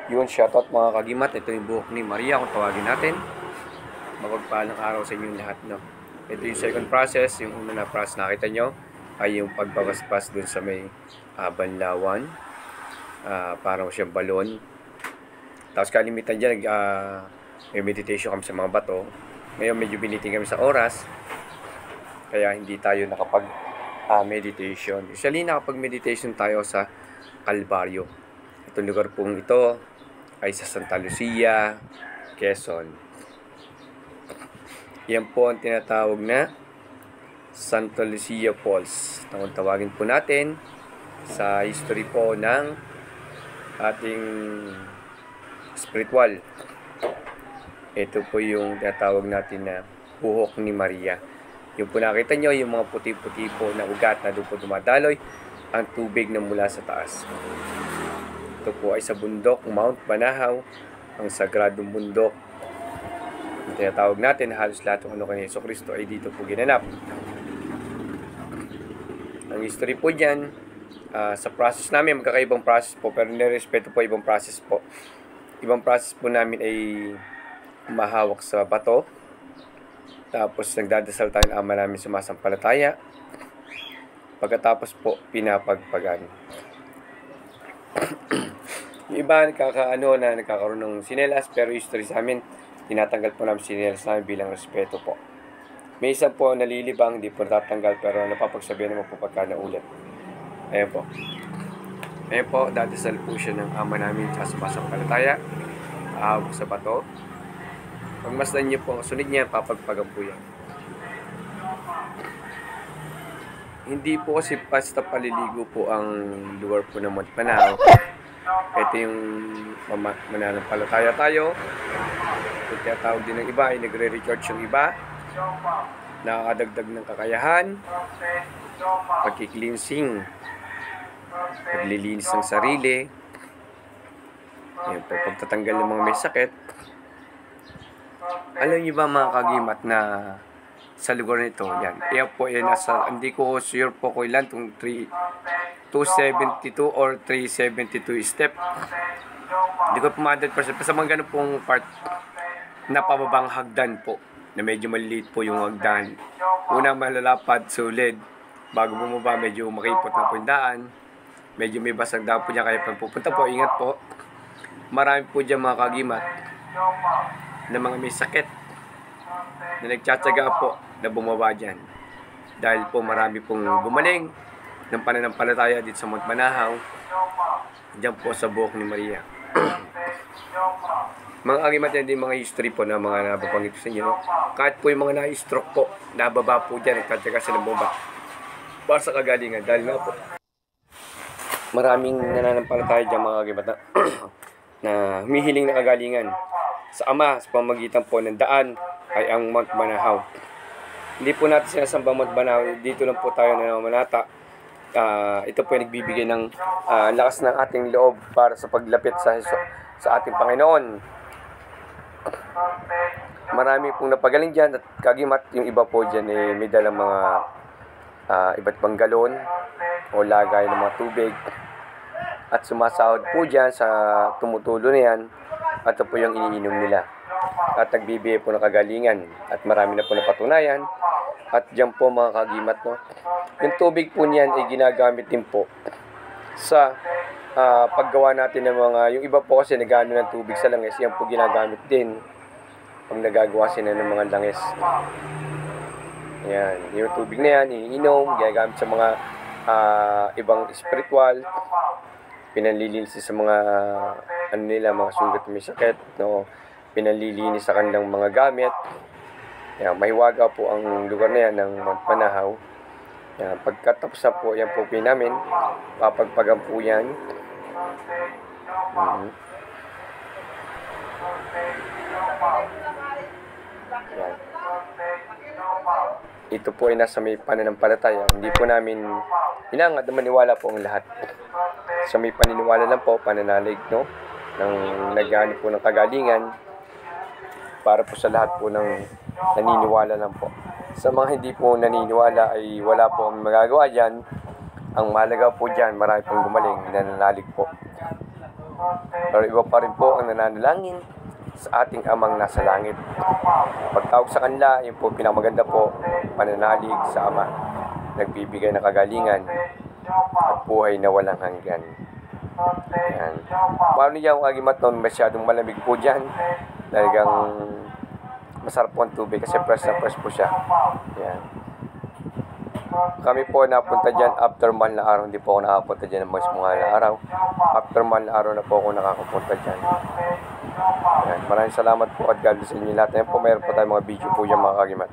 Yun, shoutout mga kagimat. Ito yung buhok ni Maria kung tawagin natin. Mapagpalang araw sa inyong lahat, no? Ito yung second process. Yung una na process nakita nyo ay yung pagbabasbas dun sa may banlawan. Parang siyang balon. Tapos kalimitan dyan, may meditation kami sa mga bato. Ngayon medyo biniting kami sa oras. Kaya hindi tayo nakapag-meditation. Usually nakapag-meditation tayo sa Calvario. Itong lugar pong ito ay sa Santa Lucia, Quezon. Yan po ang tinatawag na Santa Lucia Falls. Kung tawagin po natin sa history po ng ating spiritual. Ito po yung tinatawag natin na buhok ni Maria. Yung po nakita nyo, yung mga puti-puti po na ugat na doon po dumadaloy ang tubig na mula sa taas. Ito po ay sa bundok, Mount Banahaw, ang sagradong bundok. Ang tinatawag natin, halos lahat ng ano kay Yeso Cristo ay dito po ginanap. Ang history po dyan, sa process namin, magkakaibang process po, pero nirespeto po ibang process po. Ibang process po namin ay mahawak sa bato. Tapos nagdadasal tayo ng ama namin sumasampalataya. Pagkatapos po, pinapagpagan. Yung iba nagkakaroon ng sinelas, pero history sa amin, tinatanggal po namin sinelas namin bilang respeto po. May isang po nalilibang, di po natatanggal, pero napapagsabihan naman po pagka naulit. Ayan po. Ayan po, dadasal po siya ng ama namin sa sumasampalataya. Ahawak sa bato. Pag masdan niyo po ang sunod niya, papagpagan po yan. Hindi po kasi basta paliligo po ang lugar po ng Mount Banahaw. Ito yung mananampalataya tayo. Kung tinatawag din ng iba, ay nagre-recharge yung iba. Nakakadagdag ng kakayahan. Pagki-cleansing. Paglilinis ng sarili. Ayan po, pagtatanggal ng mga may sakit. Alam niyo ba mga kagimat na sa lugar nito, yan. Yan po, yan nasa, hindi ko sure po ko ilan, itong 272 or 372 step. Hindi ko po 100%. Basta mga ganun pong part na pababang hagdan po, na medyo maliliit po yung hagdan. Una malalapad, solid. Bago bumaba, medyo makipot na po yung daan. Medyo may basag daan po niya, kaya pag pupunta po, ingat po. Marami po dyan mga kagimat na mga may sakit na nagtsatsaga po na bumaba dyan. Dahil po marami pong gumaling ng pananampalataya dito sa Mount Banahaw, dyan po sa buhok ni Maria. Mga kagimat yan din mga history po na mga nababanggit sa inyo. Kahit po yung mga na-stroke po, nababa po dyan, nagtsatsaga sila bumaba para sa kagalingan. Dahil nga po, maraming nananampalataya dyan mga kagimat na na humihiling na kagalingan sa Ama sa pamagitan po ng daan ay ang Mount Banahaw. Hindi po natin sinasamba Mount Banahaw, dito lang po tayo nanamanata. Ito po ay nagbibigay ng lakas ng ating loob para sa paglapit sa ating Panginoon. Marami pong napagaling dyan at kagimat yung iba po dyan may dalang mga iba't ibang galon o lagay ng mga tubig. At sumasahod po dyan sa tumutulo na yan. At ito po yung iniinom nila. At nagbibigay po ng kagalingan. At marami na po napatunayan. At dyan po mga kagimat, no? Yung tubig po niyan ay ginagamit din po sa paggawa natin ng mga, yung iba po kasi nagano ng tubig sa langis. Yan po ginagamit din pag nagagawa sila ng mga langis. Yan. Yung tubig na yan, iniinom, ginagamit sa mga ibang spiritual. Pinanlilinis sa mga mga sugat na may sakit, no? Pinanlilinis sa kanilang mga gamit. Yan, mahiwaga po ang lugar na yan ng Mount Banahaw. Yan, pagkatapos na po, yan po namin, papagpagan po yan. Yan. Ito po ay nasa may pananampalataya. Hindi po namin hinangad na maniwala po ang lahat. Sa may paniniwala lang po, pananalig, no? Nang naghahanap po ng kagalingan para po sa lahat po ng naniniwala lang po. Sa mga hindi po naniniwala ay wala po ang magagawa dyan. Ang mahalaga po dyan, marami pong gumaling, nananalig po. Pero iba pa rin po ang nananalangin sa ating amang nasa langit. Pagtawag sa kanila, yun po pinakamaganda po, pananalig sa Ama, nagbibigay ng kagalingan at buhay na walang hanggan. Yan. Paano yan kung agimat noon, masyadong malamig po dyan. Talagang masarap po ang tubig kasi fresh na fresh po siya. Yan. Kami po napunta dyan after mahal na araw. Hindi po ako nakapunta dyan ng mas mahal na araw. After mahal na araw na po ako nakakapunta dyan. Yan. Maraming salamat po at God bless inyo lahat. Yan po, mayroon po tayong mga video po dyan mga kagimat.